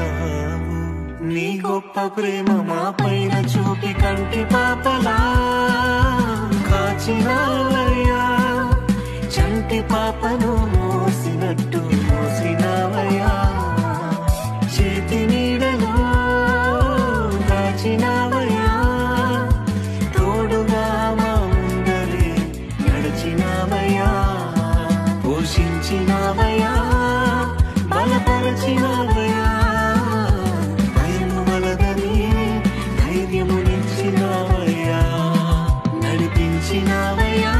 చేసినావు నీ గొప్ప ప్రేమ మా పైన చూపి కంటి పాపలా కాచినావయ్యా చంటి పాపను మోసినట్టు మోసినావయ్యా చేతి నీడలో దాచినావయ్యా తోడుగా మా ముందరే నడిచినావయ్యా పోషించినావయ్యా బలపరచినావయ్యా భయము వలదని ధైర్యమునిచ్చినావయ్యా నడిపించినావయ్యా